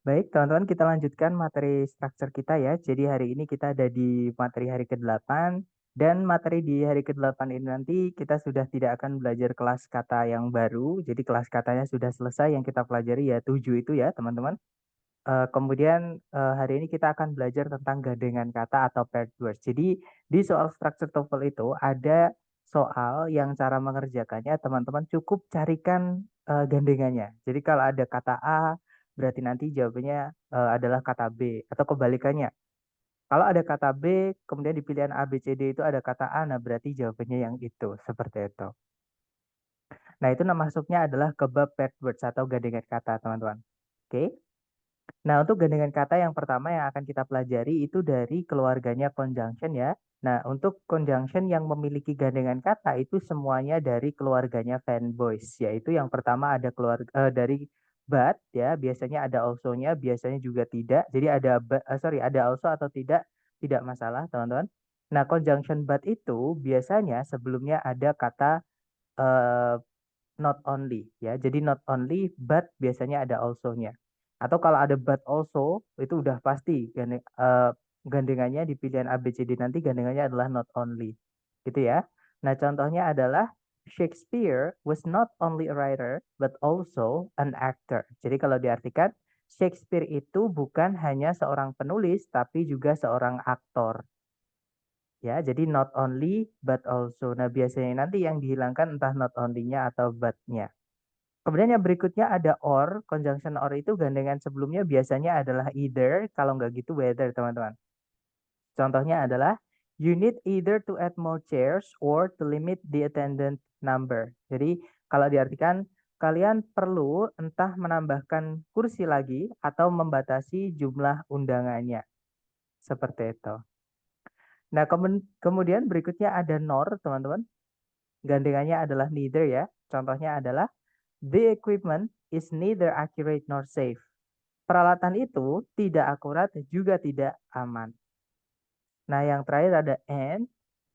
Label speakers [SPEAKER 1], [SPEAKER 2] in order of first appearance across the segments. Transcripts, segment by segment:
[SPEAKER 1] Baik, teman-teman, kita lanjutkan materi struktur kita ya. Jadi hari ini kita ada di materi hari ke-8 dan materi di hari ke-8 ini nanti kita sudah tidak akan belajar kelas kata yang baru. Jadi kelas katanya sudah selesai, yang kita pelajari ya 7 itu ya, teman-teman. Kemudian hari ini kita akan belajar tentang gandengan kata atau paired words. Jadi di soal struktur TOEFL itu ada soal yang cara mengerjakannya teman-teman cukup carikan gandengannya. Jadi kalau ada kata A berarti nanti jawabannya adalah kata B atau kebalikannya. Kalau ada kata B kemudian di pilihan A, B, C, D itu ada kata A, nah berarti jawabannya yang itu seperti itu. Nah itu nama masuknya adalah ke bab paired words atau gandengan kata teman-teman. Oke. Nah, untuk gandengan kata yang pertama yang akan kita pelajari itu dari keluarganya conjunction ya. Nah, untuk conjunction yang memiliki gandengan kata itu semuanya dari keluarganya fanboys, yaitu yang pertama ada dari but ya, biasanya ada also-nya, biasanya juga tidak. Jadi ada ada also atau tidak, tidak masalah, teman-teman. Nah, conjunction but itu biasanya sebelumnya ada kata eh, not only ya. Jadi not only but biasanya ada also-nya. Atau kalau ada but also itu udah pasti gandengannya di pilihan A, B, C, D nanti gandengannya adalah not only. Gitu ya. Nah, contohnya adalah Shakespeare was not only a writer but also an actor. Jadi kalau diartikan Shakespeare itu bukan hanya seorang penulis tapi juga seorang aktor. Ya, jadi not only but also. Nah, biasanya nanti yang dihilangkan entah not only-nya atau but-nya. Kemudian yang berikutnya ada or. Conjunction or itu gandengan sebelumnya biasanya adalah either, kalau nggak gitu whether, teman-teman. Contohnya adalah you need either to add more chairs or to limit the attendant number. Jadi kalau diartikan kalian perlu entah menambahkan kursi lagi atau membatasi jumlah undangannya. Seperti itu. Nah, kemudian berikutnya ada nor, teman-teman. Gandengannya adalah neither ya. Contohnya adalah the equipment is neither accurate nor safe. Peralatan itu tidak akurat juga tidak aman. Nah, yang terakhir ada and,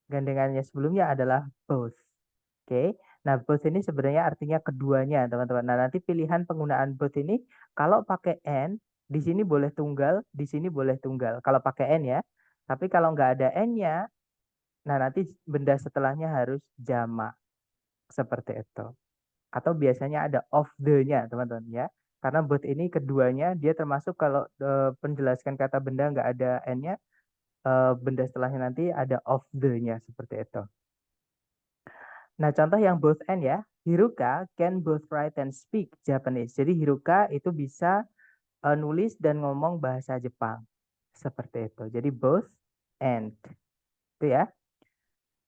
[SPEAKER 1] gandengannya sebelumnya adalah both. Oke. Nah, both ini sebenarnya artinya keduanya, teman-teman. Nah, nanti pilihan penggunaan both ini kalau pakai and, di sini boleh tunggal, di sini boleh tunggal. Kalau pakai and ya. Tapi kalau nggak ada and-nya, nah nanti benda setelahnya harus jamak. Seperti itu. Atau biasanya ada of the-nya, teman-teman ya. Karena both ini keduanya dia termasuk kalau penjelaskan kata benda nggak ada n-nya, benda setelahnya nanti ada of the-nya seperti itu. Nah, contoh yang both and ya, Hiruka can both write and speak Japanese. Jadi Hiruka itu bisa nulis dan ngomong bahasa Jepang. Seperti itu. Jadi both and. Itu ya.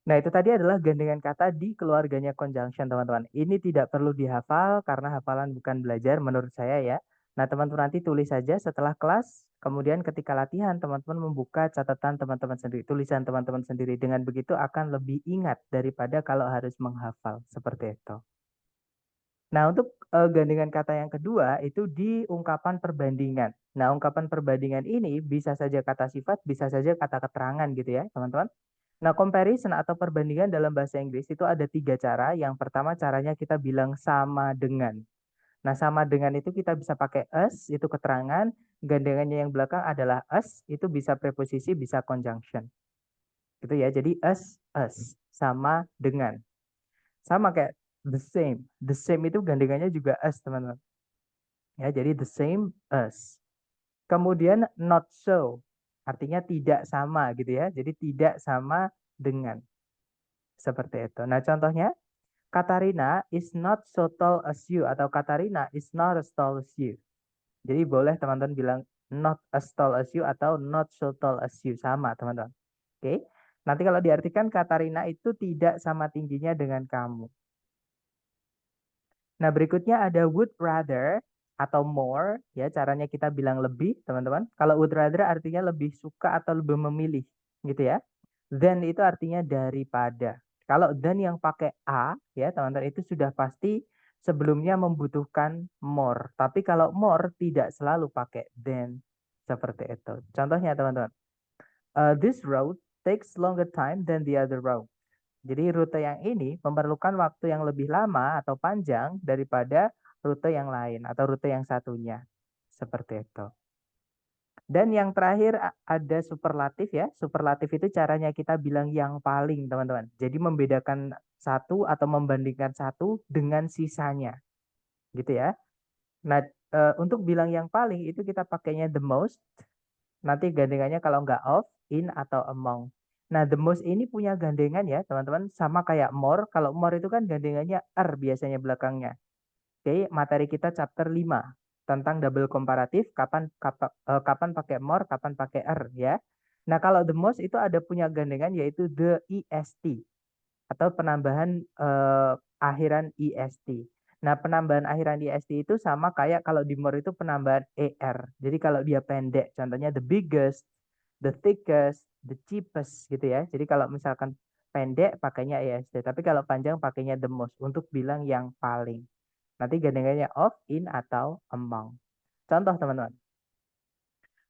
[SPEAKER 1] Nah, itu tadi adalah gandengan kata di keluarganya conjunction, teman-teman. Ini tidak perlu dihafal karena hafalan bukan belajar menurut saya ya. Nah, teman-teman nanti tulis saja setelah kelas, kemudian ketika latihan teman-teman membuka catatan teman-teman sendiri, tulisan teman-teman sendiri. Dengan begitu akan lebih ingat daripada kalau harus menghafal, seperti itu. Nah, untuk gandengan kata yang kedua itu di ungkapan perbandingan. Nah, ungkapan perbandingan ini bisa saja kata sifat, bisa saja kata keterangan gitu ya, teman-teman. Nah, comparison atau perbandingan dalam bahasa Inggris itu ada 3 cara. Yang pertama caranya kita bilang sama dengan. Nah, sama dengan itu kita bisa pakai as, itu keterangan. Gandengannya yang belakang adalah as, itu bisa preposisi, bisa conjunction. Gitu ya, jadi as, sama dengan. Sama kayak the same. The same itu gandengannya juga as, teman-teman. Ya, jadi the same as. Kemudian not so, artinya tidak sama gitu ya. Jadi tidak sama dengan. Seperti itu. Nah, contohnya, Katarina is not so tall as you atau Katarina is not as tall as you. Jadi boleh teman-teman bilang not as tall as you atau not so tall as you. Sama, teman-teman. Oke. Nanti kalau diartikan Katarina itu tidak sama tingginya dengan kamu. Nah, berikutnya ada would rather atau more. Ya, caranya kita bilang lebih, teman-teman. Kalau would rather artinya lebih suka atau lebih memilih. Gitu ya. Than itu artinya daripada. Kalau than yang pakai a ya teman-teman itu sudah pasti sebelumnya membutuhkan more. Tapi kalau more tidak selalu pakai than seperti itu. Contohnya teman-teman, this road takes longer time than the other road. Jadi rute yang ini memerlukan waktu yang lebih lama atau panjang daripada rute yang lain atau rute yang satunya. Seperti itu. Dan yang terakhir ada superlatif ya. Superlatif itu caranya kita bilang yang paling, teman-teman. Jadi membedakan satu atau membandingkan satu dengan sisanya. Gitu ya. Nah, untuk bilang yang paling itu kita pakainya the most. Nanti gandengannya kalau nggak of, in, atau among. Nah, the most ini punya gandengan ya, teman-teman. Sama kayak more. Kalau more itu kan gandengannya er biasanya belakangnya. Oke, materi kita chapter 5 tentang double komparatif, kapan pakai more, kapan pakai er ya. Nah, kalau the most itu ada punya gandengan yaitu the est atau penambahan akhiran est. Nah, penambahan akhiran est itu sama kayak kalau di more itu penambahan er. Jadi kalau dia pendek, contohnya the biggest, the thickest, the cheapest gitu ya. Jadi kalau misalkan pendek pakainya est, tapi kalau panjang pakainya the most untuk bilang yang paling. Nanti gandengannya of, in, atau among. Contoh teman-teman.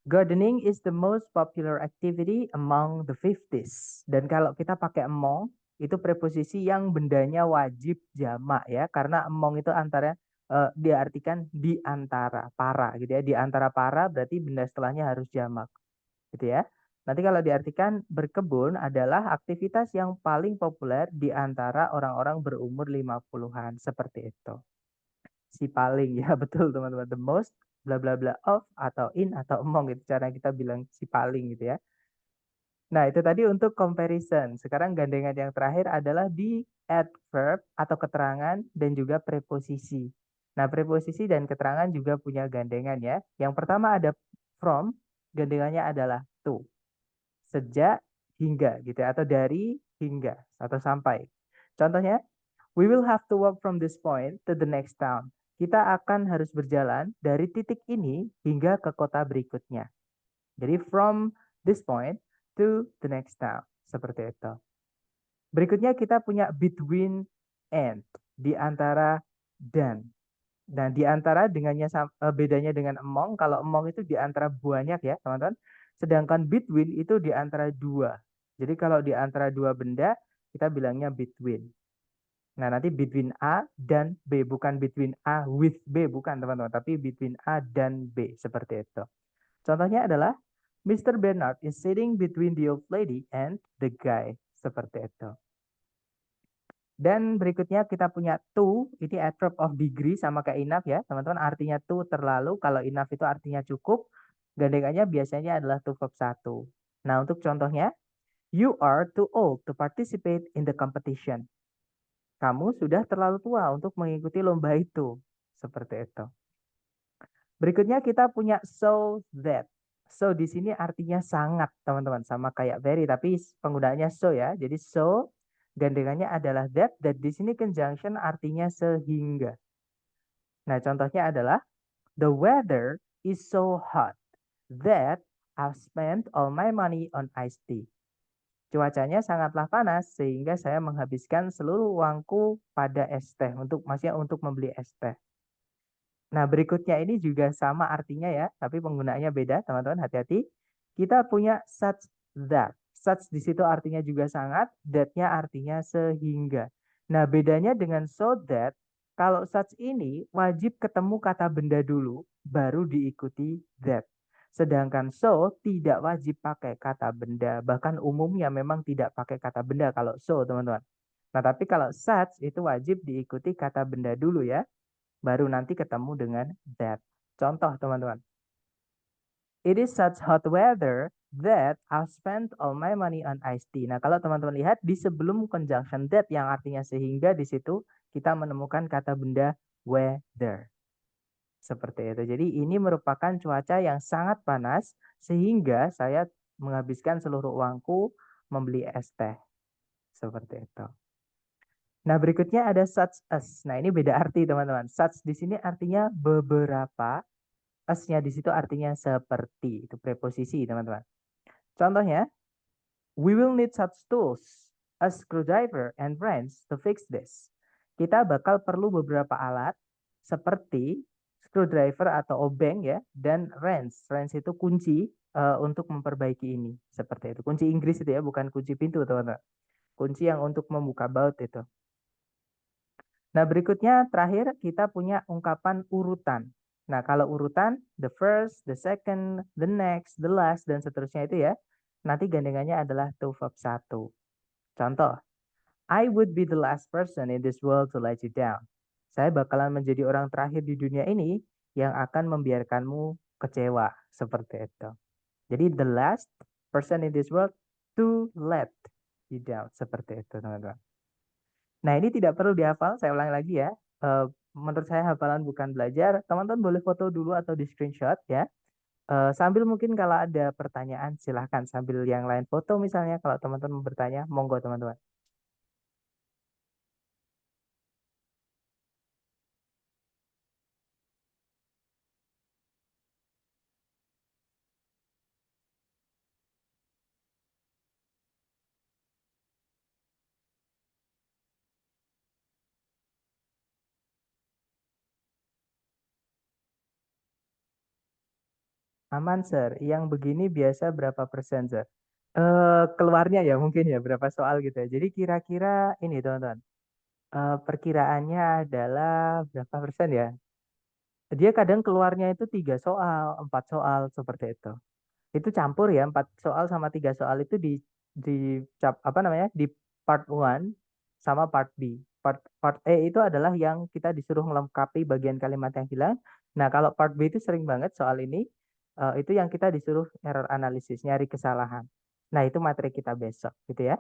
[SPEAKER 1] Gardening is the most popular activity among the 50s. Dan kalau kita pakai among, itu preposisi yang bendanya wajib jamak ya. Karena among itu antara diartikan di antara para gitu ya. Di antara para berarti benda setelahnya harus jamak gitu ya. Nanti kalau diartikan berkebun adalah aktivitas yang paling populer di antara orang-orang berumur 50-an. Seperti itu. Si paling ya betul teman-teman, the most bla bla bla of atau in atau among gitu cara kita bilang si paling gitu ya. Nah, itu tadi untuk comparison. Sekarang gandengan yang terakhir adalah di adverb atau keterangan dan juga preposisi. Nah, preposisi dan keterangan juga punya gandengan ya. Yang pertama ada from, gandengannya adalah to. Sejak, hingga gitu ya, atau dari, hingga atau sampai. Contohnya, we will have to walk from this point to the next town. Kita akan harus berjalan dari titik ini hingga ke kota berikutnya. Jadi from this point to the next town. Seperti itu. Berikutnya kita punya between and. Di antara dan. Dan di antara dengannya bedanya dengan among. Kalau among itu di antara banyak ya teman-teman. Sedangkan between itu di antara dua. Jadi kalau di antara dua benda kita bilangnya between. Nah, nanti between A dan B, bukan between A with B, bukan teman-teman, tapi between A dan B, seperti itu. Contohnya adalah, Mr. Bernard is sitting between the old lady and the guy, seperti itu. Dan berikutnya kita punya to, ini adverb of degree sama kayak enough ya, teman-teman, artinya to terlalu, kalau enough itu artinya cukup, gandengannya biasanya adalah to verb 1. Nah, untuk contohnya, you are too old to participate in the competition. Kamu sudah terlalu tua untuk mengikuti lomba itu. Seperti itu. Berikutnya kita punya so that. So di sini artinya sangat, teman-teman. Sama kayak very, tapi penggunaannya so ya. Jadi so, gandengannya adalah that. Dan di sini conjunction artinya sehingga. Nah, contohnya adalah, the weather is so hot that I've spent all my money on iced tea. Cuacanya sangatlah panas sehingga saya menghabiskan seluruh uangku pada es teh maksudnya untuk membeli es teh. Nah, berikutnya ini juga sama artinya ya, tapi penggunaannya beda, teman-teman, hati-hati. Kita punya such that. Such di situ artinya juga sangat, that-nya artinya sehingga. Nah, bedanya dengan so that, kalau such ini wajib ketemu kata benda dulu, baru diikuti that. Sedangkan so tidak wajib pakai kata benda, bahkan umumnya memang tidak pakai kata benda kalau so, teman-teman. Nah, tapi kalau such itu wajib diikuti kata benda dulu ya, baru nanti ketemu dengan that. Contoh, teman-teman. It is such hot weather that I've spent all my money on iced tea. Nah, kalau teman-teman lihat di sebelum conjunction that yang artinya sehingga di situ kita menemukan kata benda weather. Seperti itu. Jadi ini merupakan cuaca yang sangat panas sehingga saya menghabiskan seluruh uangku membeli es teh. Seperti itu. Nah, berikutnya ada such as. Nah, ini beda arti, teman-teman. Such di sini artinya beberapa, as-nya di situ artinya seperti. Itu preposisi, teman-teman. Contohnya, we will need such tools, a screwdriver and wrench to fix this. Kita bakal perlu beberapa alat seperti screwdriver atau obeng ya, dan wrench. Wrench itu kunci untuk memperbaiki ini. Seperti itu. Kunci Inggris itu ya, bukan kunci pintu, teman-teman. Kunci yang untuk membuka baut itu. Nah, berikutnya terakhir kita punya ungkapan urutan. Nah, kalau urutan the first, the second, the next, the last, dan seterusnya itu ya, nanti gandengannya adalah to verb 1. Contoh, I would be the last person in this world to let you down. Saya bakalan menjadi orang terakhir di dunia ini yang akan membiarkanmu kecewa. Seperti itu. Jadi the last person in this world to let you down. Seperti itu, teman-teman. Nah, ini tidak perlu dihafal, saya ulangi lagi ya. Menurut saya hafalan bukan belajar. Teman-teman boleh foto dulu atau di screenshot ya. Sambil mungkin kalau ada pertanyaan silahkan sambil yang lain foto misalnya kalau teman-teman bertanya, monggo teman-teman. Aman, Sir. Yang begini biasa berapa persen, Sir? Keluarnya ya mungkin ya berapa soal gitu ya. Jadi kira-kira ini teman-teman. Perkiraannya adalah berapa persen ya? Dia kadang keluarnya itu 3 soal, 4 soal seperti itu. Itu campur ya, 4 soal sama 3 soal itu apa namanya? Di part one sama part B. Part E itu adalah yang kita disuruh melengkapi bagian kalimat yang hilang. Nah, kalau part B itu sering banget soal ini itu yang kita disuruh error analisis, nyari kesalahan. Nah, itu materi kita besok gitu ya.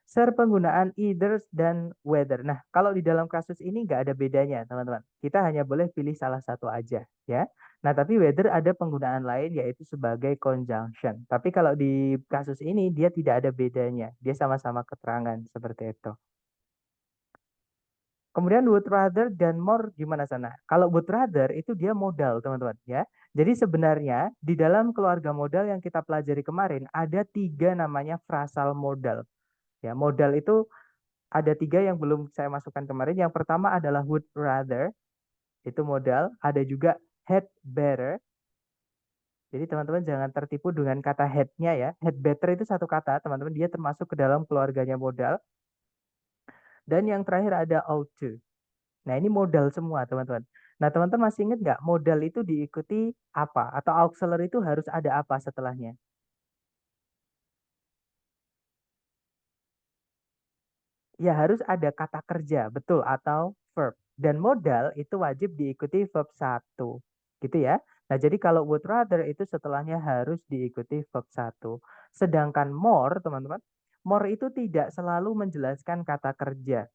[SPEAKER 1] Share penggunaan either dan whether. Nah, kalau di dalam kasus ini nggak ada bedanya, teman-teman. Kita hanya boleh pilih salah satu aja, ya. Nah, tapi whether ada penggunaan lain yaitu sebagai conjunction. Tapi kalau di kasus ini dia tidak ada bedanya. Dia sama-sama keterangan seperti itu. Kemudian would rather dan more gimana sana? Kalau would rather itu dia modal, teman-teman, ya. Jadi sebenarnya di dalam keluarga modal yang kita pelajari kemarin ada 3 namanya frasal modal. Ya, modal itu ada 3 yang belum saya masukkan kemarin. Yang pertama adalah would rather, itu modal. Ada juga had better. Jadi teman-teman jangan tertipu dengan kata had-nya ya. Had better itu satu kata, teman-teman. Dia termasuk ke dalam keluarganya modal. Dan yang terakhir ada ought to. Nah, ini modal semua, teman-teman. Nah, teman-teman masih ingat nggak modal itu diikuti apa? Atau auxiliary itu harus ada apa setelahnya? Ya, harus ada kata kerja, betul, atau verb. Dan modal itu wajib diikuti verb 1. Gitu ya. Nah, jadi kalau would rather itu setelahnya harus diikuti verb 1. Sedangkan more, teman-teman, more itu tidak selalu menjelaskan kata kerja.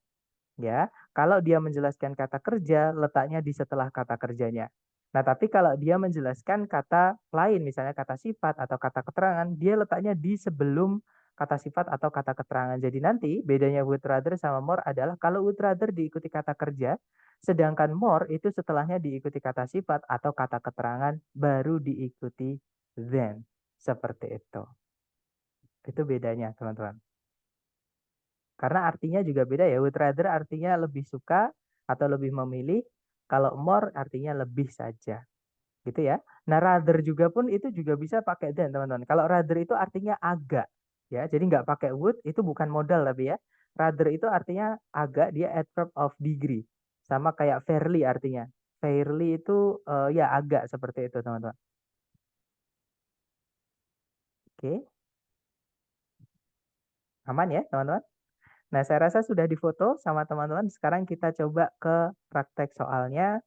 [SPEAKER 1] Ya, kalau dia menjelaskan kata kerja, letaknya di setelah kata kerjanya. Nah, tapi kalau dia menjelaskan kata lain, misalnya kata sifat atau kata keterangan, dia letaknya di sebelum kata sifat atau kata keterangan. Jadi nanti bedanya would rather sama more adalah kalau would rather diikuti kata kerja, sedangkan more itu setelahnya diikuti kata sifat atau kata keterangan, baru diikuti then. Seperti itu. Itu bedanya, teman-teman. Karena artinya juga beda ya. Would rather artinya lebih suka atau lebih memilih. Kalau more artinya lebih saja. Gitu ya. Nah, rather juga pun itu juga bisa pakai than, teman-teman. Kalau rather itu artinya agak. Ya, jadi nggak pakai would, itu bukan modal tapi ya. Rather itu artinya agak, dia adverb of degree. Sama kayak fairly artinya. Fairly itu ya agak seperti itu, teman-teman. Oke, aman ya, teman-teman? Nah, saya rasa sudah difoto sama teman-teman. Sekarang kita coba ke praktek soalnya.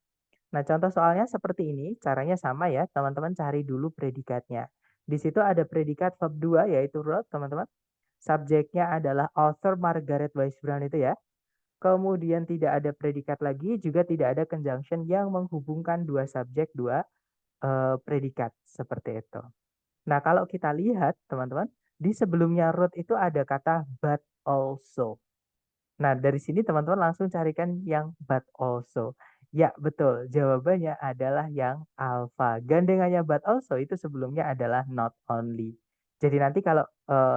[SPEAKER 1] Nah, contoh soalnya seperti ini, caranya sama ya, teman-teman cari dulu predikatnya. Di situ ada predikat verb 2 yaitu wrote, teman-teman. Subjeknya adalah author Margaret Wise Brown itu ya. Kemudian tidak ada predikat lagi, juga tidak ada conjunction yang menghubungkan dua subjek, dua predikat seperti itu. Nah, kalau kita lihat, teman-teman, di sebelumnya wrote itu ada kata but also. Nah, dari sini teman-teman langsung carikan yang but also. Ya, betul. Jawabannya adalah yang alpha. Gandengannya but also itu sebelumnya adalah not only. Jadi nanti kalau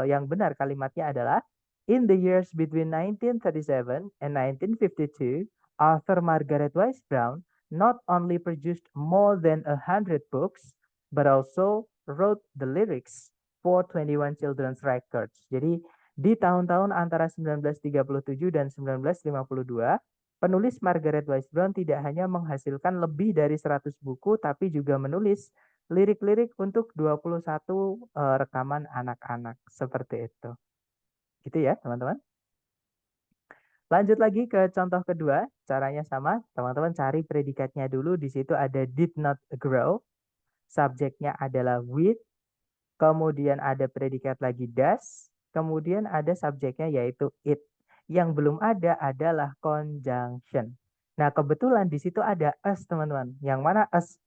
[SPEAKER 1] yang benar kalimatnya adalah in the years between 1937 and 1952, author Margaret Wise Brown not only produced more than 100 books, but also wrote the lyrics for 21 children's records. Jadi di tahun-tahun antara 1937 dan 1952, Penulis Margaret Wise Brown tidak hanya menghasilkan lebih dari 100 buku, tapi juga menulis lirik-lirik untuk 21 rekaman anak-anak. Seperti itu. Gitu ya, teman-teman. Lanjut lagi ke contoh kedua, caranya sama. Teman-teman cari predikatnya dulu. Di situ ada did not grow. Subjeknya adalah with. Kemudian ada predikat lagi does. Kemudian ada subjeknya yaitu it. Yang belum ada adalah conjunction. Nah, kebetulan di situ ada us, teman-teman. Yang mana us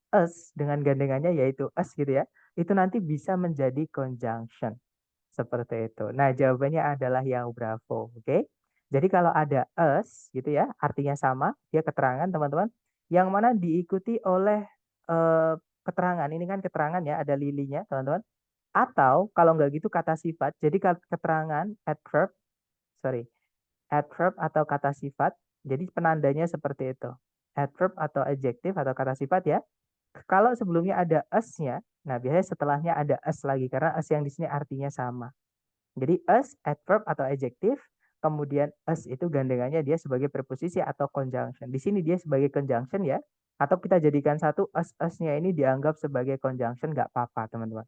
[SPEAKER 1] dengan gandengannya yaitu us gitu ya. Itu nanti bisa menjadi conjunction. Seperti itu. Nah, jawabannya adalah yang bravo. Oke. Jadi kalau ada us gitu ya, artinya sama, dia keterangan teman-teman, yang mana diikuti oleh eh, keterangan. Ini kan keterangan ya, ada lilinya teman-teman. Atau kalau nggak gitu kata sifat. Jadi keterangan adverb, sorry, adverb atau kata sifat. Jadi penandanya seperti itu. Adverb atau adjective atau kata sifat ya. Kalau sebelumnya ada us-nya, nah biasanya setelahnya ada us lagi karena us yang di sini artinya sama. Jadi us, adverb atau adjective, kemudian us itu gandengannya dia sebagai preposisi atau conjunction. Di sini dia sebagai conjunction ya, atau kita jadikan satu us-nya ini dianggap sebagai conjunction nggak apa-apa teman-teman.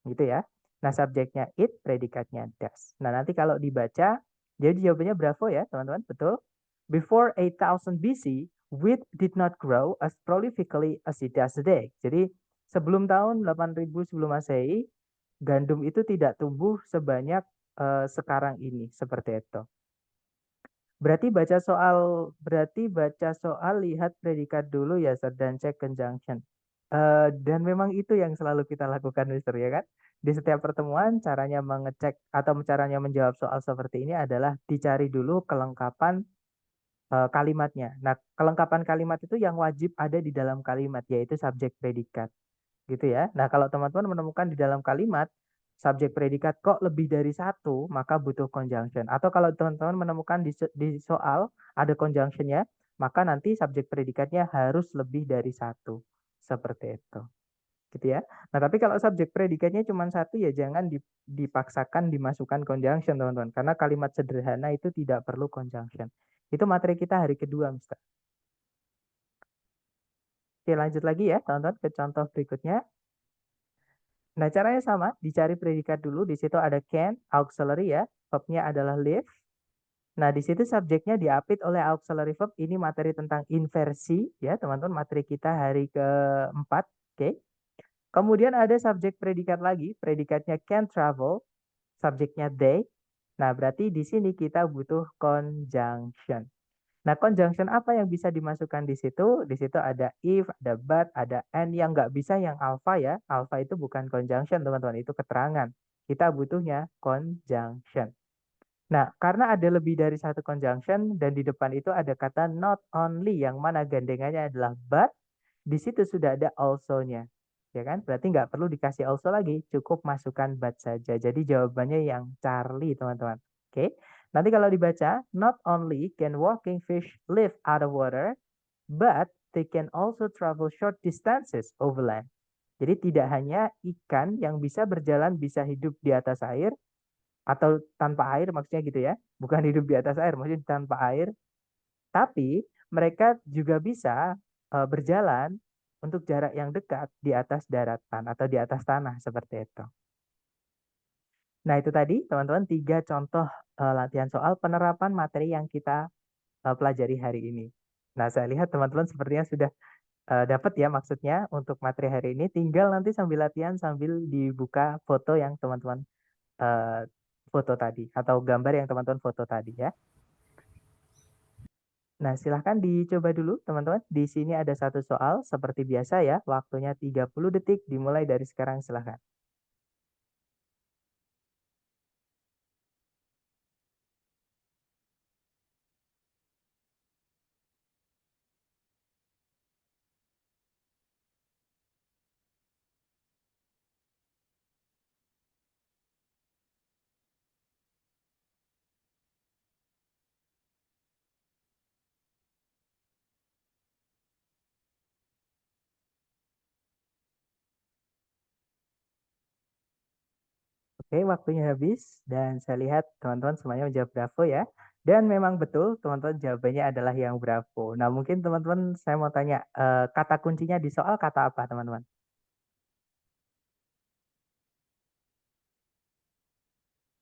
[SPEAKER 1] Gitu ya. Nah subjeknya it, predikatnya does. Nah nanti kalau dibaca, jadi jawabannya bravo ya teman-teman, betul. Before 8000 BC, wheat did not grow as prolifically as it does today. Jadi sebelum tahun 8000 sebelum Masehi, gandum itu tidak tumbuh sebanyak sekarang ini seperti itu. Berarti baca soal lihat predikat dulu ya Sir, dan cek conjunction. Dan memang itu yang selalu kita lakukan Mister ya kan. Di setiap pertemuan caranya mengecek atau caranya menjawab soal seperti ini adalah dicari dulu kelengkapan kalimatnya. Nah, kelengkapan kalimat itu yang wajib ada di dalam kalimat yaitu subjek predikat gitu ya. Nah, kalau teman-teman menemukan di dalam kalimat subjek predikat kok lebih dari satu, maka butuh conjunction. Atau kalau teman-teman menemukan di soal ada conjunctionnya, maka nanti subjek predikatnya harus lebih dari satu. Seperti itu. Gitu ya. Nah, tapi kalau subjek predikatnya cuma satu ya jangan dipaksakan dimasukkan conjunction, teman-teman. Karena kalimat sederhana itu tidak perlu conjunction. Itu materi kita hari kedua, Mister. Oke, lanjut lagi ya, teman-teman, ke contoh berikutnya. Nah, caranya sama, dicari predikat dulu. Di situ ada can, auxiliary ya. Verbnya adalah live. Nah, di situ subjeknya diapit oleh auxiliary verb. Ini materi tentang inversi ya, teman-teman. Materi kita hari keempat. Oke. Kemudian ada subjek predikat lagi. Predikatnya can travel. Subjeknya they. Nah, berarti di sini kita butuh conjunction. Nah, conjunction apa yang bisa dimasukkan di situ? Di situ ada if, ada but, ada and. Yang nggak bisa yang alpha ya. Alpha itu bukan conjunction, teman-teman. Itu keterangan. Kita butuhnya conjunction. Nah, karena ada lebih dari satu conjunction dan di depan itu ada kata not only yang mana gandengannya adalah but, di situ sudah ada also-nya. Ya kan? Berarti nggak perlu dikasih also lagi, cukup masukkan but saja. Jadi jawabannya yang Charlie, teman-teman. Oke. Nanti kalau dibaca, not only can walking fish live out of water, but they can also travel short distances over land. Jadi tidak hanya ikan yang bisa berjalan bisa hidup di atas air atau tanpa air maksudnya gitu ya. Bukan hidup di atas air, maksudnya tanpa air. Tapi mereka juga bisa berjalan untuk jarak yang dekat di atas daratan atau di atas tanah seperti itu. Nah itu tadi teman-teman tiga contoh latihan soal penerapan materi yang kita pelajari hari ini. Nah saya lihat teman-teman sepertinya sudah dapat ya maksudnya untuk materi hari ini. Tinggal nanti sambil latihan sambil dibuka foto yang teman-teman eh, foto tadi atau gambar yang teman-teman foto tadi ya. Nah, silahkan dicoba dulu teman-teman. Di sini ada satu soal seperti biasa ya. Waktunya 30 detik dimulai dari sekarang silahkan. Oke, waktunya habis dan saya lihat teman-teman semuanya menjawab bravo ya. Dan memang betul teman-teman jawabannya adalah yang bravo. Nah, mungkin teman-teman saya mau tanya, kata kuncinya di soal kata apa, teman-teman?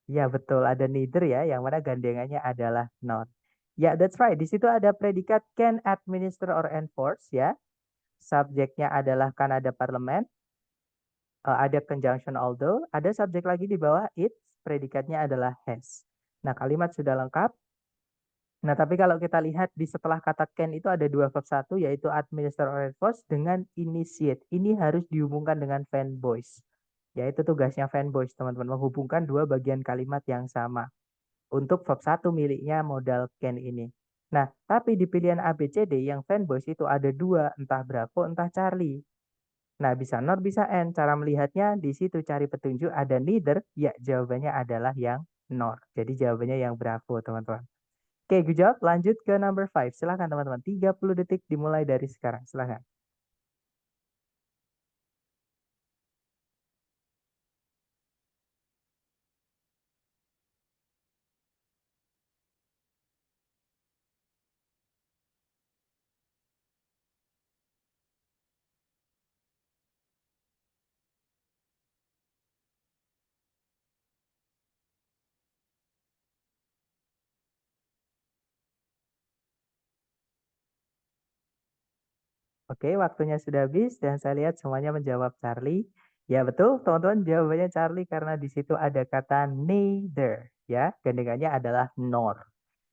[SPEAKER 1] Ya betul, ada neither ya, yang mana gandengannya adalah not. Ya, that's right. Di situ ada predikat can administer or enforce ya. Subjeknya adalah kan ada parlemen, ada conjunction although, ada subjek lagi di bawah it, predikatnya adalah has. Nah, kalimat sudah lengkap. Nah, tapi kalau kita lihat di setelah kata can itu ada dua verb satu yaitu administer or enforce dengan initiate. Ini harus dihubungkan dengan fanboys. Yaitu tugasnya fanboys, teman-teman, menghubungkan dua bagian kalimat yang sama. Untuk verb satu miliknya modal can ini. Nah, tapi di pilihan A, B, C, D yang fanboys itu ada dua, entah Bravo, entah Charlie. Nah, bisa nor, bisa N. Cara melihatnya di situ cari petunjuk ada neither, ya jawabannya adalah yang nor. Jadi jawabannya yang Bravo, teman-teman. Oke, good job. Lanjut ke number 5. Silahkan teman-teman. 30 detik dimulai dari sekarang. Silahkan. Oke, waktunya sudah habis dan saya lihat semuanya menjawab Charlie. Ya betul, teman-teman, jawabannya Charlie karena di situ ada kata neither, ya. Gandengannya adalah nor.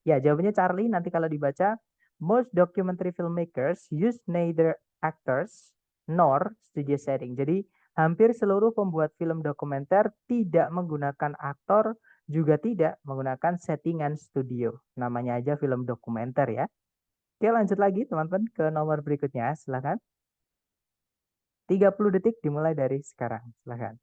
[SPEAKER 1] Ya, jawabannya Charlie nanti kalau dibaca, most documentary filmmakers use neither actors nor studio setting. Jadi, hampir seluruh pembuat film dokumenter tidak menggunakan aktor, juga tidak menggunakan settingan studio. Namanya aja film dokumenter ya. Oke, lanjut lagi teman-teman ke nomor berikutnya, silakan. 30 detik dimulai dari sekarang, silakan.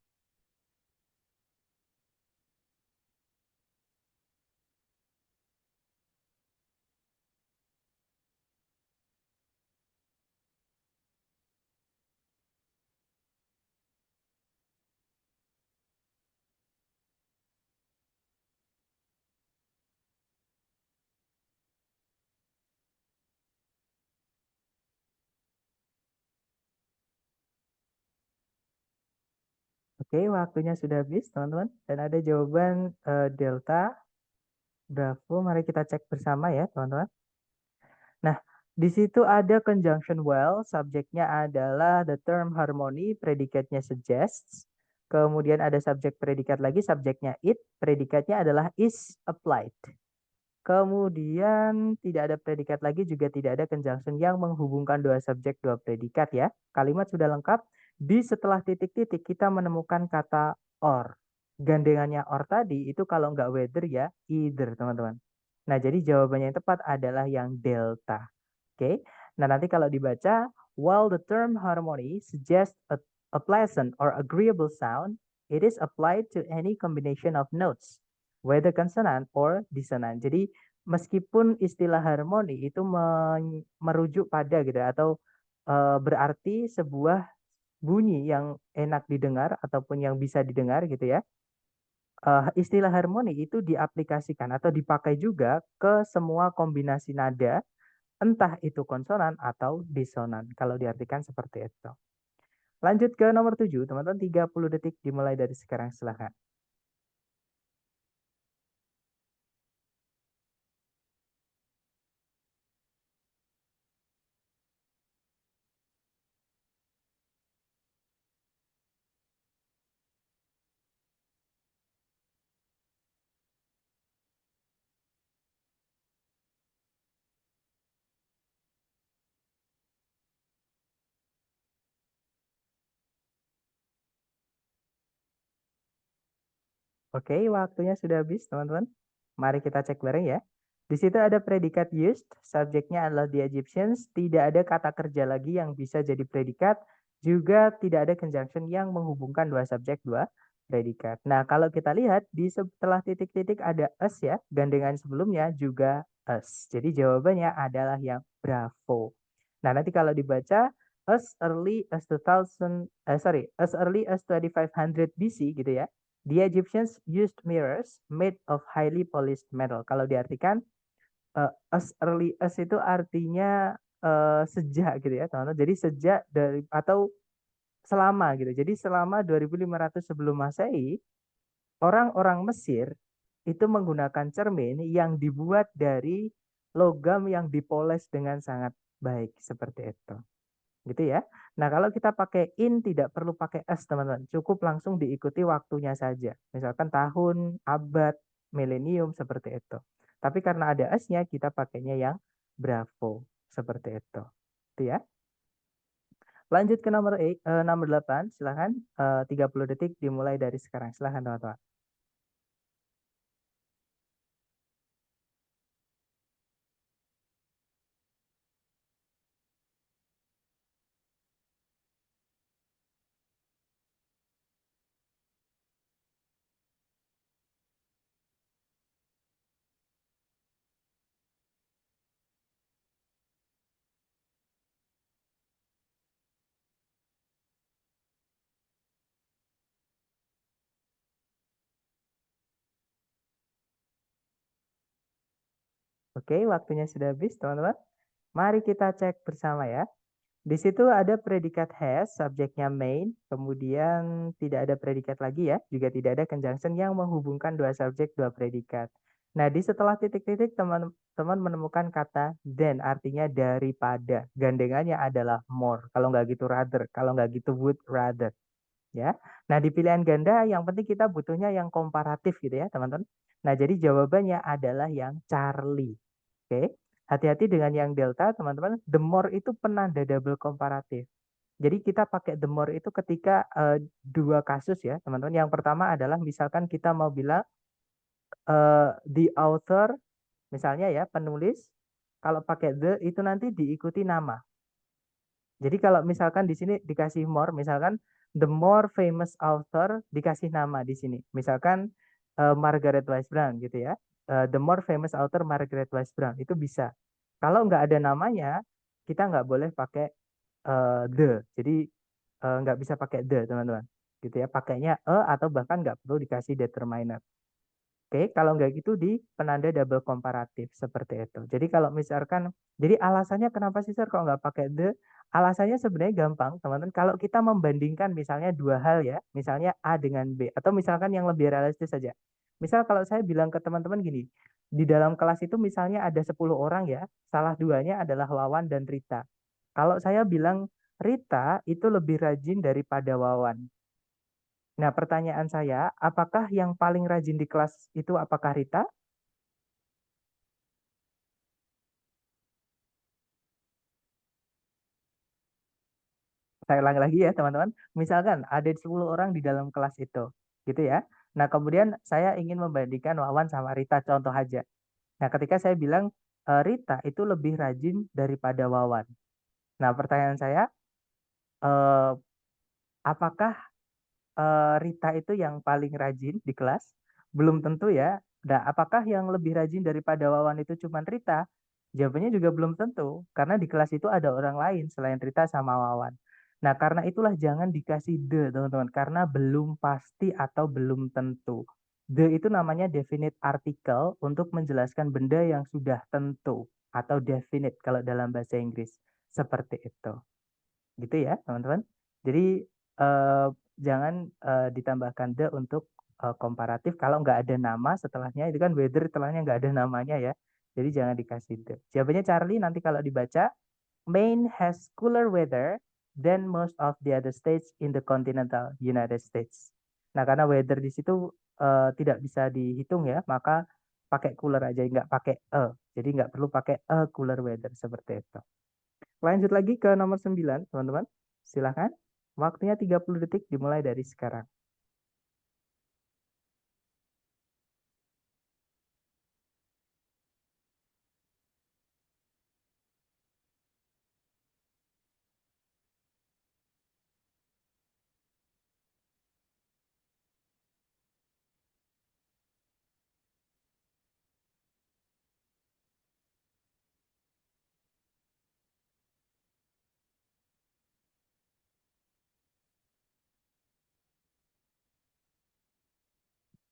[SPEAKER 1] Oke, waktunya sudah habis teman-teman dan ada jawaban delta, bravo. Mari kita cek bersama ya teman-teman. Nah, di situ ada conjunction well, subjeknya adalah the term harmony, predikatnya suggests. Kemudian ada subjek predikat lagi, subjeknya it, predikatnya adalah is applied. Kemudian tidak ada predikat lagi, juga tidak ada conjunction yang menghubungkan dua subjek, dua predikat ya. Kalimat sudah lengkap. Di setelah titik-titik kita menemukan kata or. Gandengannya or tadi itu kalau nggak whether ya either, teman-teman. Nah, jadi jawabannya yang tepat adalah yang delta. Oke. Nah, nanti kalau dibaca, while the term harmony suggests a pleasant or agreeable sound, it is applied to any combination of notes, whether consonant or dissonant. Jadi, meskipun istilah harmoni itu merujuk pada gitu atau berarti sebuah bunyi yang enak didengar ataupun yang bisa didengar gitu ya. Istilah harmoni itu diaplikasikan atau dipakai juga ke semua kombinasi nada, entah itu konsonan atau disonan, kalau diartikan seperti itu. Lanjut ke nomor 7, teman-teman, 30 detik dimulai dari sekarang, silahkan. Oke, waktunya sudah habis, teman-teman. Mari kita cek bareng ya. Di situ ada predikat used, subjeknya adalah the Egyptians, tidak ada kata kerja lagi yang bisa jadi predikat, juga tidak ada conjunction yang menghubungkan dua subjek, dua predikat. Nah, kalau kita lihat di setelah titik-titik ada us ya, gandengan sebelumnya juga us. Jadi jawabannya adalah yang bravo. Nah, nanti kalau dibaca as early as 2000, as early as 2500 BC gitu ya. The Egyptians used mirrors made of highly polished metal. Kalau diartikan as early as itu artinya sejak gitu ya, teman-teman. Jadi sejak dari atau selama gitu. Jadi selama 2500 sebelum Masehi, orang-orang Mesir itu menggunakan cermin yang dibuat dari logam yang dipoles dengan sangat baik seperti itu. Gitu ya. Nah, kalau kita pakai in tidak perlu pakai as, teman-teman. Cukup langsung diikuti waktunya saja. Misalkan tahun, abad, milenium seperti itu. Tapi karena ada as-nya kita pakainya yang bravo seperti itu. Itu ya. Lanjut ke nomor 8, silahkan 30 detik dimulai dari sekarang. Silahkan teman-teman. Oke, waktunya sudah habis, teman-teman. Mari kita cek bersama ya. Di situ ada predikat has, subjeknya main, kemudian tidak ada predikat lagi ya, juga tidak ada conjunction yang menghubungkan dua subjek, dua predikat. Nah, di setelah titik-titik teman-teman menemukan kata then, artinya daripada. Gandengannya adalah more, kalau nggak gitu rather, kalau nggak gitu would rather. Ya. Nah, di pilihan ganda yang penting kita butuhnya yang komparatif gitu ya, teman-teman. Nah, jadi jawabannya adalah yang Charlie. Oke. Hati-hati dengan yang delta, teman-teman. The more itu penanda double komparatif. Jadi kita pakai the more itu ketika dua kasus ya, teman-teman. Yang pertama adalah misalkan kita mau bilang the author, misalnya ya, penulis. Kalau pakai the itu nanti diikuti nama. Jadi kalau misalkan di sini dikasih more, misalkan the more famous author dikasih nama di sini. Misalkan Margaret Wise Brown gitu ya. The more famous author Margaret Wise Brown itu bisa. Kalau nggak ada namanya, kita nggak boleh pakai the. Jadi nggak bisa pakai the, teman-teman. Gitu ya. Pakainya atau bahkan nggak perlu dikasih determiner. Oke, kalau nggak gitu di penanda double komparatif seperti itu. Jadi kalau misalkan, jadi alasannya kenapa sih Sir kalau nggak pakai the? Alasannya sebenarnya gampang, teman-teman. Kalau kita membandingkan misalnya dua hal ya, misalnya A dengan B, atau misalkan yang lebih realistis saja. Misal kalau saya bilang ke teman-teman gini, di dalam kelas itu misalnya ada 10 orang ya, salah duanya adalah Wawan dan Rita. Kalau saya bilang Rita itu lebih rajin daripada Wawan. Nah, pertanyaan saya, apakah yang paling rajin di kelas itu apakah Rita? Saya ulangi lagi ya, teman-teman. Misalkan ada 10 orang di dalam kelas itu, gitu ya. Nah, kemudian saya ingin membandingkan Wawan sama Rita, contoh aja. Nah, ketika saya bilang Rita itu lebih rajin daripada Wawan. Nah, pertanyaan saya, eh, apakah Rita itu yang paling rajin di kelas? Belum tentu ya. Nah, apakah yang lebih rajin daripada Wawan itu cuma Rita? Jawabannya juga belum tentu, karena di kelas itu ada orang lain selain Rita sama Wawan. Nah, karena itulah jangan dikasih the, teman-teman, karena belum pasti atau belum tentu. The itu namanya definite article untuk menjelaskan benda yang sudah tentu atau definite kalau dalam bahasa Inggris. Seperti itu. Gitu ya, teman-teman. Jadi eh, jangan ditambahkan the untuk komparatif kalau nggak ada nama setelahnya itu kan weather setelahnya nggak ada namanya ya. Jadi jangan dikasih the. Jawabannya Charlie nanti kalau dibaca Maine has cooler weather than most of the other states in the continental United States. Nah, karena weather di situ tidak bisa dihitung ya, maka pakai cooler aja nggak pakai a. Jadi nggak perlu pakai a cooler weather seperti itu. Lanjut lagi ke nomor 9, teman-teman. Silahkan. Waktunya 30 detik dimulai dari sekarang.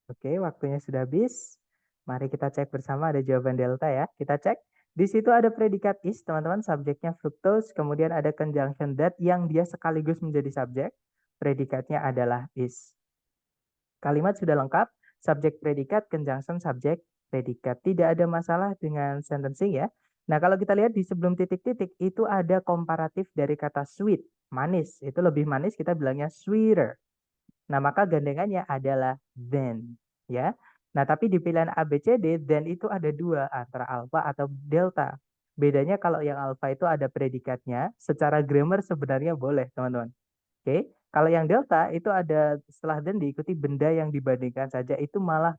[SPEAKER 1] Oke, waktunya sudah habis. Mari kita cek bersama ada jawaban delta ya. Kita cek. Di situ ada predikat is, teman-teman, subjeknya fructose, kemudian ada conjunction that yang dia sekaligus menjadi subjek. Predikatnya adalah is. Kalimat sudah lengkap, subjek predikat, conjunction subjek predikat. Tidak ada masalah dengan sentencing ya. Nah, kalau kita lihat di sebelum titik-titik itu ada komparatif dari kata sweet, manis. Itu lebih manis kita bilangnya sweeter. Nah, maka gandengannya adalah than, ya. Nah, tapi di pilihan A, B, C, D, than itu ada dua, antara alpha atau delta. Bedanya kalau yang alpha itu ada predikatnya, secara grammar sebenarnya boleh, teman-teman. Oke, kalau yang delta itu ada setelah than diikuti benda yang dibandingkan saja, itu malah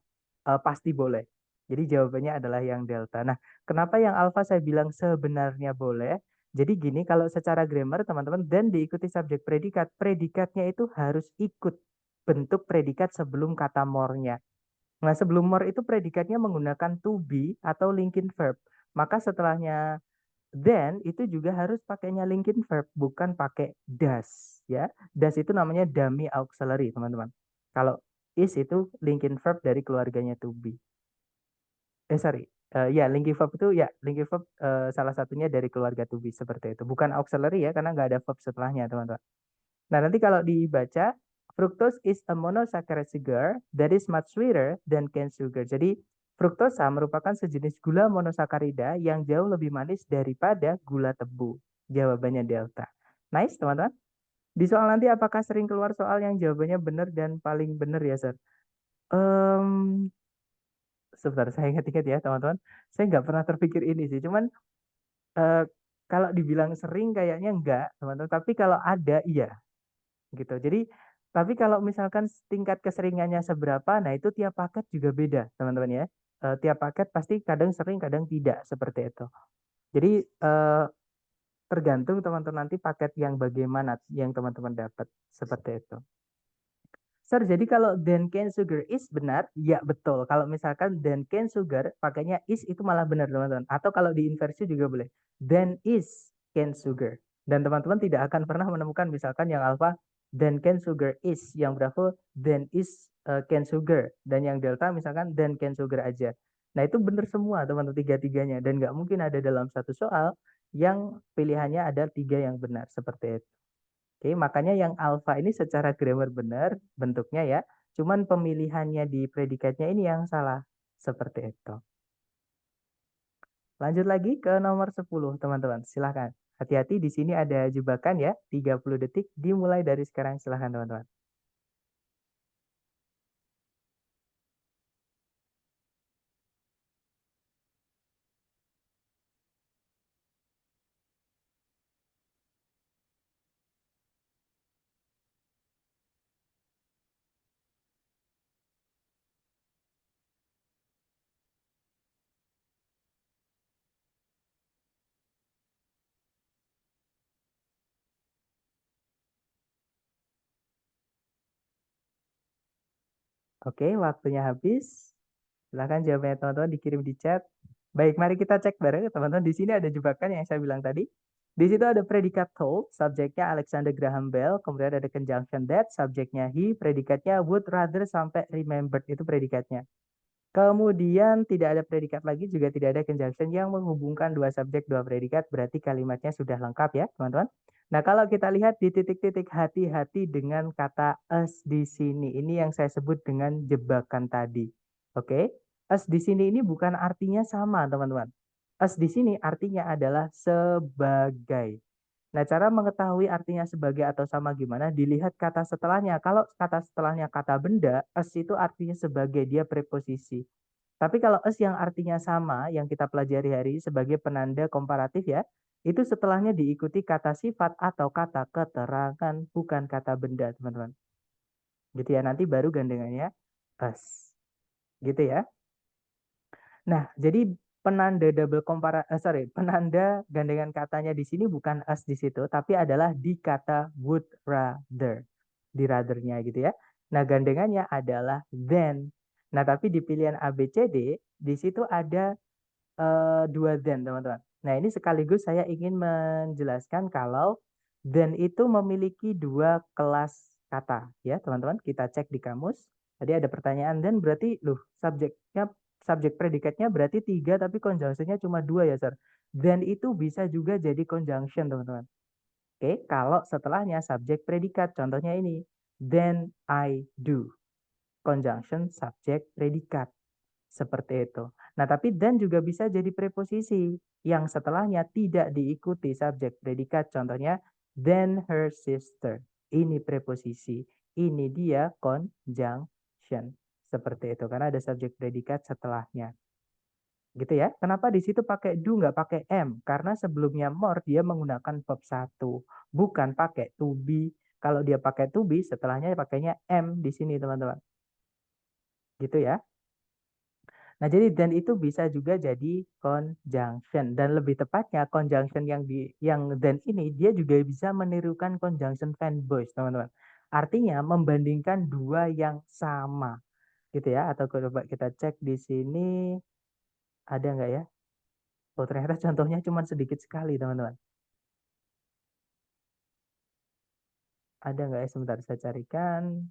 [SPEAKER 1] pasti boleh. Jadi jawabannya adalah yang delta. Nah, kenapa yang alpha saya bilang sebenarnya boleh? Jadi gini, kalau secara grammar teman-teman, dan diikuti subjek predikat, predikatnya itu harus ikut bentuk predikat sebelum kata more-nya. Nah, sebelum more itu predikatnya menggunakan to be atau linking verb. Maka setelahnya then itu juga harus pakainya linking verb, bukan pakai does, ya. Does itu namanya dummy auxiliary, teman-teman. Kalau is itu linking verb dari keluarganya to be. Sorry. Ya, linking verb itu ya, linking verb salah satunya dari keluarga to be seperti itu. Bukan auxiliary ya, karena nggak ada verb setelahnya, teman-teman. Nah, nanti kalau dibaca, fructose is a monosaccharide sugar that is much sweeter than cane sugar. Jadi, fruktosa merupakan sejenis gula monosakarida yang jauh lebih manis daripada gula tebu. Jawabannya delta. Nice, teman-teman. Di soal nanti apakah sering keluar soal yang jawabannya benar dan paling benar ya, Sir? Um, Sebentar, saya ingat-ingat ya, teman-teman. Saya nggak pernah terpikir ini sih. Cuman eh, kalau dibilang sering kayaknya enggak, teman-teman. Tapi kalau ada, iya. Gitu. Jadi, tapi kalau misalkan tingkat keseringannya seberapa, nah itu tiap paket juga beda, teman-teman ya. Tiap paket pasti kadang sering, kadang tidak, seperti itu. Jadi, tergantung teman-teman nanti paket yang bagaimana yang teman-teman dapat, seperti itu. Sir, jadi kalau then cane sugar is benar, ya betul. Kalau misalkan then cane sugar, pakainya is itu malah benar, teman-teman. Atau kalau diinversi juga boleh. Then is cane sugar. Dan teman-teman tidak akan pernah menemukan misalkan yang alpha, then cane sugar is. Yang bravo, then is cane sugar. Dan yang delta misalkan then cane sugar aja. Nah, itu benar semua, teman-teman, tiga-tiganya. Dan nggak mungkin ada dalam satu soal yang pilihannya ada tiga yang benar, seperti itu. Oke, makanya yang alfa ini secara grammar benar bentuknya ya. Cuman pemilihannya di predikatnya ini yang salah. Seperti itu. Lanjut lagi ke nomor 10, teman-teman. Silahkan. Hati-hati di sini ada jebakan ya. 30 detik dimulai dari sekarang. Silahkan, teman-teman. Oke, waktunya habis. Silahkan jawabannya teman-teman dikirim di chat. Baik, mari kita cek bareng teman-teman. Di sini ada jebakan yang saya bilang tadi. Di situ ada predikat told, subjeknya Alexander Graham Bell, kemudian ada conjunction that, subjeknya he, predikatnya would rather sampai remembered itu predikatnya. Kemudian tidak ada predikat lagi, juga tidak ada conjunction yang menghubungkan dua subjek, dua predikat, berarti kalimatnya sudah lengkap ya, teman-teman. Nah, kalau kita lihat di titik-titik hati-hati dengan kata us di sini. Ini yang saya sebut dengan jebakan tadi. Oke, us di sini ini bukan artinya sama, teman-teman. Us di sini artinya adalah sebagai. Nah, cara mengetahui artinya sebagai atau sama gimana? Dilihat kata setelahnya. Kalau kata setelahnya kata benda, as itu artinya sebagai, dia preposisi. Tapi kalau as yang artinya sama, yang kita pelajari hari ini sebagai penanda komparatif ya, itu setelahnya diikuti kata sifat atau kata keterangan, bukan kata benda, teman-teman. Gitu ya, nanti baru gandengannya as. Gitu ya. Nah, jadi penanda double penanda gandengan katanya di sini bukan as di situ, tapi adalah di kata would rather, di rather-nya gitu ya. Nah, gandengannya adalah then. Nah, tapi di pilihan A, B, C, D, di situ ada dua then, teman-teman. Nah, ini sekaligus saya ingin menjelaskan kalau then itu memiliki dua kelas kata, ya, teman-teman. Kita cek di kamus. Tadi ada pertanyaan, dan berarti loh subjek predikatnya berarti 3 tapi conjunction-nya cuma 2 ya, Sir. Then itu bisa juga jadi conjunction, teman-teman. Oke, kalau setelahnya subjek predikat, contohnya ini. Then I do. Conjunction subjek predikat. Seperti itu. Nah, tapi then juga bisa jadi preposisi yang setelahnya tidak diikuti subjek predikat. Contohnya, then her sister. Ini preposisi. Ini dia conjunction. Seperti itu. Karena ada subjek predikat setelahnya. Gitu ya. Kenapa di situ pakai do nggak pakai am? Karena sebelumnya more dia menggunakan verb 1. Bukan pakai to be. Kalau dia pakai to be, setelahnya pakainya am di sini, teman-teman. Gitu ya. Nah, jadi dan itu bisa juga jadi conjunction, dan lebih tepatnya conjunction yang dan ini dia juga bisa menirukan conjunction fanboys, teman-teman. Artinya membandingkan dua yang sama, gitu ya. Atau coba kita cek di sini ada nggak ya? Oh, ternyata contohnya cuma sedikit sekali, teman-teman. Ada nggak ya? Sebentar saya carikan.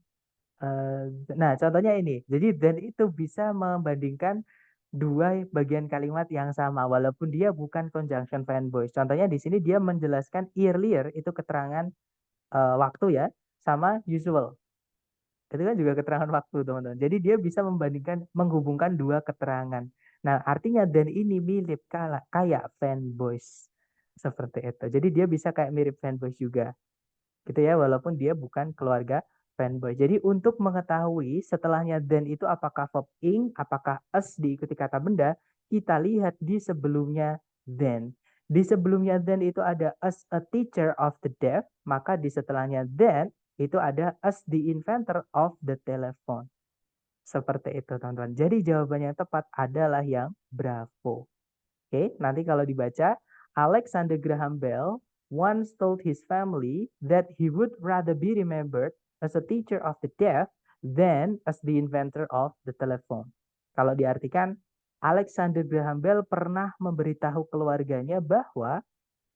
[SPEAKER 1] Nah, contohnya ini. Jadi dan itu bisa membandingkan dua bagian kalimat yang sama walaupun dia bukan conjunction fanboys. Contohnya di sini dia menjelaskan earlier itu keterangan waktu ya, sama usual. Itu kan juga keterangan waktu, teman-teman. Jadi dia bisa menghubungkan dua keterangan. Nah, artinya dan ini mirip kayak fanboys. Seperti itu. Jadi dia bisa kayak mirip fanboys juga. Gitu ya, walaupun dia bukan keluarga fanboy. Jadi untuk mengetahui setelahnya then itu apakah verb ing, apakah as diikuti kata benda, kita lihat di sebelumnya then. Di sebelumnya then itu ada as a teacher of the deaf, maka di setelahnya then itu ada as the inventor of the telephone. Seperti itu, teman-teman. Jadi jawabannya yang tepat adalah yang bravo. Oke, nanti kalau dibaca, Alexander Graham Bell once told his family that he would rather be remembered as a teacher of the deaf than as the inventor of the telephone. Kalau diartikan, Alexander Graham Bell pernah memberitahu keluarganya bahwa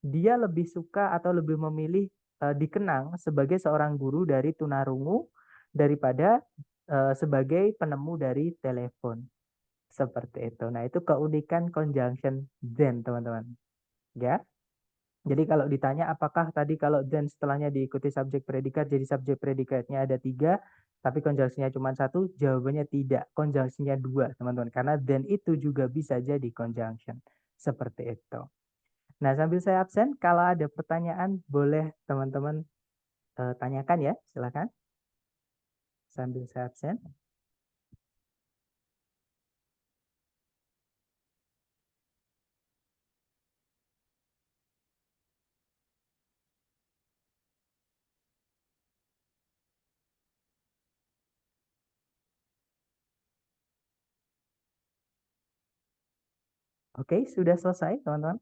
[SPEAKER 1] dia lebih suka atau lebih memilih dikenang sebagai seorang guru dari tunarungu daripada sebagai penemu dari telepon. Seperti itu. Nah, itu keunikan conjunction then, teman-teman. Ya. Jadi kalau ditanya apakah tadi kalau then setelahnya diikuti subjek predikat, jadi subjek predikatnya ada 3, tapi conjunction-nya cuma 1, jawabannya tidak. Conjunction-nya 2, teman-teman. Karena then itu juga bisa jadi conjunction. Seperti itu. Nah, sambil saya absen, kalau ada pertanyaan boleh teman-teman tanyakan ya, silakan. Sambil saya absen. Oke, sudah selesai, teman-teman.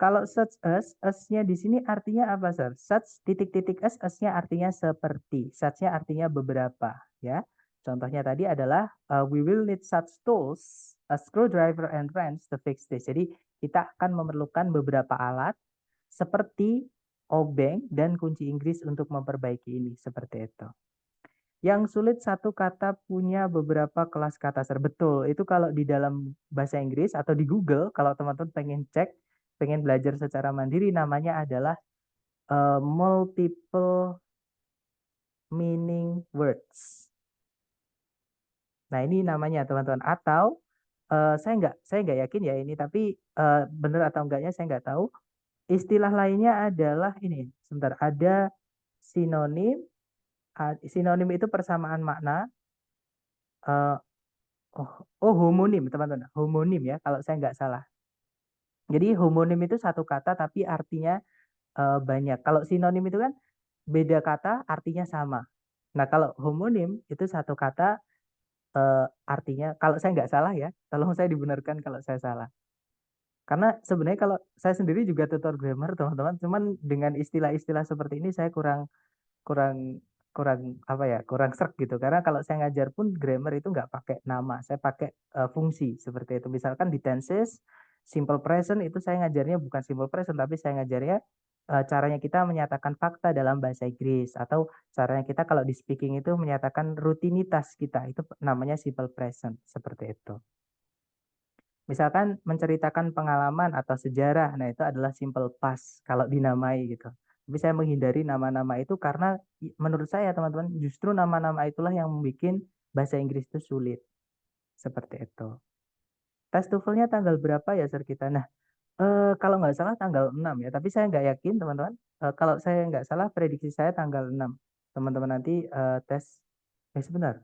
[SPEAKER 1] Kalau such as-nya di sini artinya apa, Sir? Such titik-titik as-nya artinya seperti. Such-nya artinya beberapa, ya. Contohnya tadi adalah we will need such tools, a screwdriver and wrench to fix this. Jadi kita akan memerlukan beberapa alat seperti obeng dan kunci Inggris untuk memperbaiki ini, seperti itu. Yang sulit satu kata punya beberapa kelas kata, Sir. Betul, itu kalau di dalam bahasa Inggris atau di Google, kalau teman-teman pengen cek, pengen belajar secara mandiri, namanya adalah multiple meaning words. Nah, ini namanya, teman-teman. Atau saya nggak yakin ya ini, tapi benar atau enggaknya saya nggak tahu. Istilah lainnya adalah ini. Sebentar, ada sinonim. Sinonim itu persamaan makna. eh, oh, homonim, teman-teman. Homonim ya, kalau saya nggak salah. Jadi homonim itu satu kata tapi artinya banyak. Kalau sinonim itu kan beda kata artinya sama. Nah, kalau homonim itu satu kata artinya, kalau saya nggak salah ya, tolong saya dibenarkan kalau saya salah. Karena sebenarnya kalau saya sendiri juga tutor grammar, teman-teman, cuman dengan istilah-istilah seperti ini saya kurang kurang kurang apa ya, kurang sreg gitu. Karena kalau saya ngajar pun grammar itu nggak pakai nama, saya pakai fungsi seperti itu. Misalkan di tenses, simple present itu saya ngajarnya bukan simple present, tapi saya ngajarnya caranya kita menyatakan fakta dalam bahasa Inggris atau caranya kita kalau di speaking itu menyatakan rutinitas kita itu namanya simple present seperti itu. Misalkan menceritakan pengalaman atau sejarah, nah itu adalah simple past kalau dinamai gitu. Tapi saya menghindari nama-nama itu karena menurut saya teman-teman justru nama-nama itulah yang membuat bahasa Inggris itu sulit. Seperti itu. Tes TOEFL-nya tanggal berapa ya Sir kita? Nah, kalau nggak salah tanggal 6 ya, tapi saya nggak yakin teman-teman. Kalau saya nggak salah prediksi saya tanggal 6. Teman-teman nanti tes, sebentar.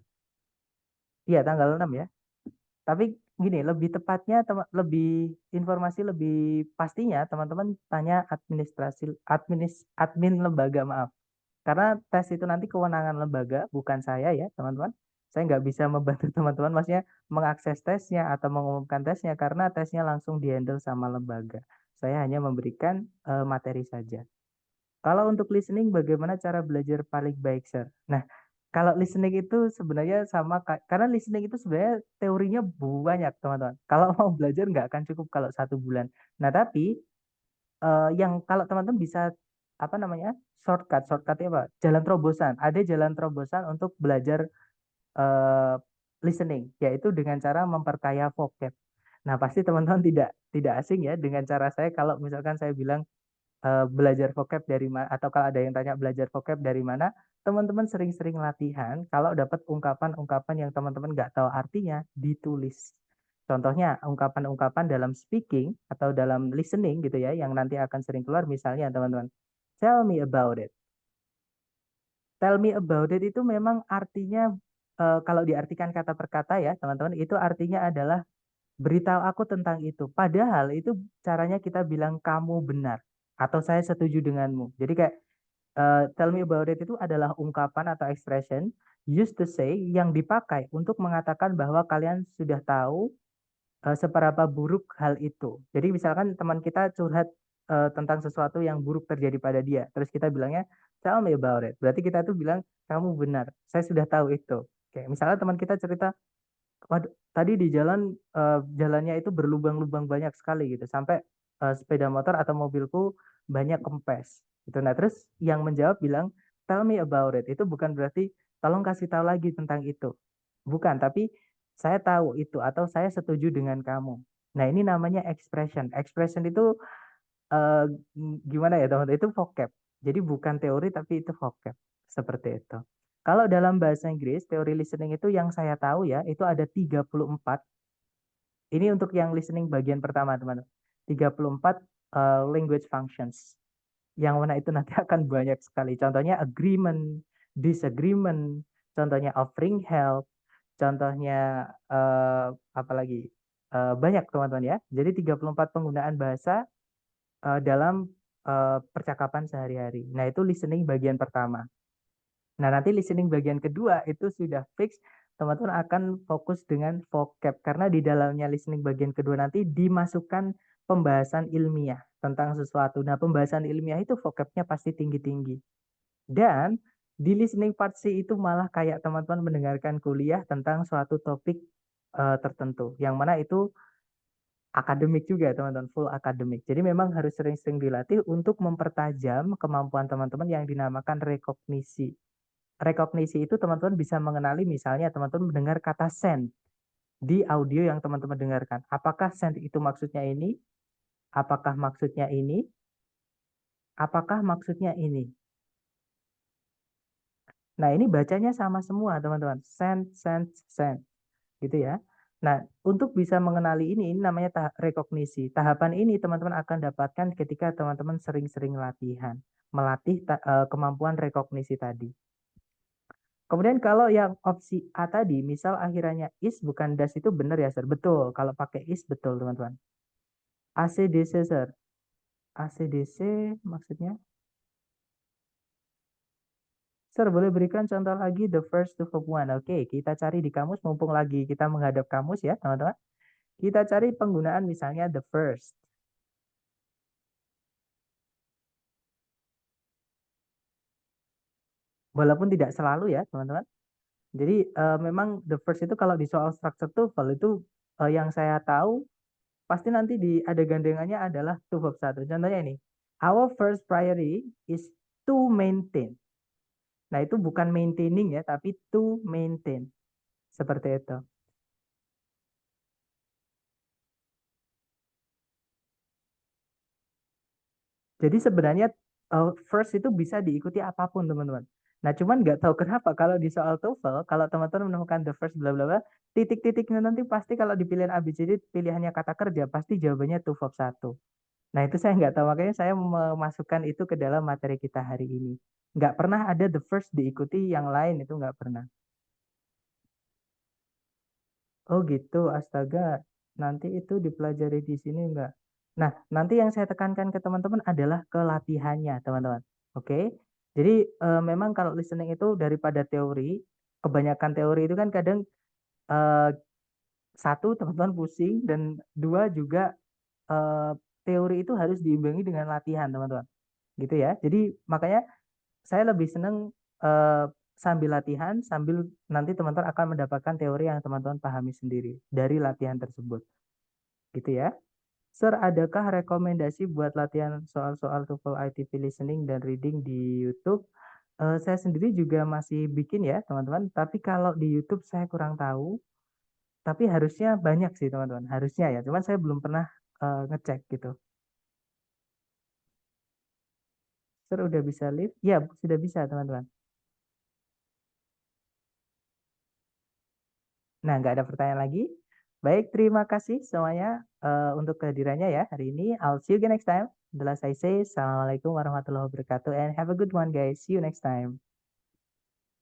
[SPEAKER 1] Iya tanggal 6 ya. Tapi gini, lebih tepatnya lebih informasi lebih pastinya teman-teman tanya admin lembaga, maaf. Karena tes itu nanti kewenangan lembaga, bukan saya ya teman-teman. Saya nggak bisa membantu teman-teman maksudnya mengakses tesnya atau mengumumkan tesnya karena tesnya langsung dihandle sama lembaga. Saya hanya memberikan materi saja. Kalau untuk listening, bagaimana cara belajar paling baik, Sir? Nah, kalau listening itu sebenarnya sama, karena listening itu sebenarnya teorinya banyak, teman-teman. Kalau mau belajar nggak akan cukup kalau 1 bulan. Nah, tapi yang kalau teman-teman bisa apa namanya shortcutnya apa? Jalan terobosan. Ada jalan terobosan untuk belajar eh, listening, yaitu dengan cara memperkaya vocab. Nah, pasti teman-teman tidak asing ya dengan cara saya kalau misalkan saya bilang belajar vocab dari mana atau kalau ada yang tanya belajar vocab dari mana, teman-teman sering-sering latihan kalau dapat ungkapan-ungkapan yang teman-teman nggak tahu artinya ditulis. Contohnya ungkapan-ungkapan dalam speaking atau dalam listening gitu ya yang nanti akan sering keluar misalnya teman-teman. Tell me about it. Tell me about it itu memang artinya kalau diartikan kata per kata ya teman-teman itu artinya adalah beritahu aku tentang itu. Padahal itu caranya kita bilang kamu benar atau saya setuju denganmu. Jadi kayak tell me about it itu adalah ungkapan atau expression used to say yang dipakai untuk mengatakan bahwa kalian sudah tahu seberapa buruk hal itu. Jadi misalkan teman kita curhat tentang sesuatu yang buruk terjadi pada dia, terus kita bilangnya tell me about it. Berarti kita tuh bilang kamu benar, saya sudah tahu itu. Kayak misalnya teman kita cerita, waduh, tadi di jalan jalannya itu berlubang-lubang banyak sekali gitu, sampai sepeda motor atau mobilku banyak kempes. Gitu. Nah, terus yang menjawab bilang, tell me about it. Itu bukan berarti tolong kasih tahu lagi tentang itu. Bukan, tapi saya tahu itu atau saya setuju dengan kamu. Nah, ini namanya expression. Expression itu eh, gimana ya teman-teman? Itu vocab. Jadi bukan teori tapi itu vocab. Seperti itu. Kalau dalam bahasa Inggris, teori listening itu yang saya tahu ya, itu ada 34. Ini untuk yang listening bagian pertama, teman-teman. 34 language functions. Yang mana itu nanti akan banyak sekali. Contohnya agreement, disagreement, contohnya offering help, contohnya apa lagi? Banyak teman-teman ya. Jadi 34 penggunaan bahasa dalam percakapan sehari-hari. Nah, itu listening bagian pertama. Nah, nanti listening bagian kedua itu sudah fix teman-teman akan fokus dengan vocab karena di dalamnya listening bagian kedua nanti dimasukkan pembahasan ilmiah tentang sesuatu. Nah, pembahasan ilmiah itu vocabnya pasti tinggi-tinggi. Dan di listening part C itu malah kayak teman-teman mendengarkan kuliah tentang suatu topik tertentu. Yang mana itu akademik juga teman-teman, full akademik. Jadi memang harus sering-sering dilatih untuk mempertajam kemampuan teman-teman yang dinamakan rekognisi. Rekognisi itu teman-teman bisa mengenali misalnya teman-teman mendengar kata send di audio yang teman-teman dengarkan. Apakah send itu maksudnya ini? Apakah maksudnya ini? Apakah maksudnya ini? Nah, ini bacanya sama semua teman-teman. Send, send, send. Gitu ya. Nah, untuk bisa mengenali ini namanya tahap rekognisi. Tahapan ini teman-teman akan dapatkan ketika teman-teman sering-sering latihan, melatih kemampuan rekognisi tadi. Kemudian kalau yang opsi A tadi, misal akhirannya is bukan das itu benar ya, Sir? Betul. Kalau pakai is betul, teman-teman. ACDC, Sir. ACDC maksudnya? Sir, boleh berikan contoh lagi the first to verb one. Oke, kita cari di kamus, mumpung lagi kita menghadap kamus ya, teman-teman. Kita cari penggunaan misalnya the first. Walaupun tidak selalu ya, teman-teman. Jadi memang the first itu kalau di soal structure TOEFL itu yang saya tahu pasti nanti di ada gandengannya adalah to verb satu. Contohnya ini, Our first priority is to maintain. Nah, itu bukan maintaining ya, tapi to maintain. Seperti itu. Jadi sebenarnya first itu bisa diikuti apapun teman-teman. Nah cuman nggak tahu kenapa kalau di soal TOEFL, kalau teman-teman menemukan the first bla bla bla, titik-titiknya nanti pasti kalau di pilihan ABCD pilihannya kata kerja pasti jawabannya to verb 1. Nah itu saya nggak tahu makanya saya memasukkan itu ke dalam materi kita hari ini. Nggak pernah ada the first diikuti yang lain itu nggak pernah. Oh gitu, astaga. Nanti itu dipelajari di sini enggak? Nah, nanti yang saya tekankan ke teman-teman adalah ke latihannya, teman-teman. Oke? Jadi memang kalau listening itu daripada teori, kebanyakan teori itu kan kadang eh, satu teman-teman pusing dan dua juga eh, teori itu harus diimbangi dengan latihan, teman-teman. Gitu ya. Jadi makanya saya lebih senang eh, sambil latihan, sambil nanti teman-teman akan mendapatkan teori yang teman-teman pahami sendiri dari latihan tersebut. Gitu ya. Sir, adakah rekomendasi buat latihan soal-soal TOEFL ITP listening dan reading di YouTube? Saya sendiri juga masih bikin ya, teman-teman. Tapi kalau di YouTube saya kurang tahu. Tapi harusnya banyak sih, teman-teman. Harusnya ya. Cuman saya belum pernah ngecek gitu. Sir, udah bisa live? Ya, sudah bisa, teman-teman. Nah, nggak ada pertanyaan lagi. Baik, terima kasih semuanya untuk kehadirannya ya hari ini. I'll see you again next time. The last I say, Assalamualaikum warahmatullahi wabarakatuh and have a good one guys. See you next time.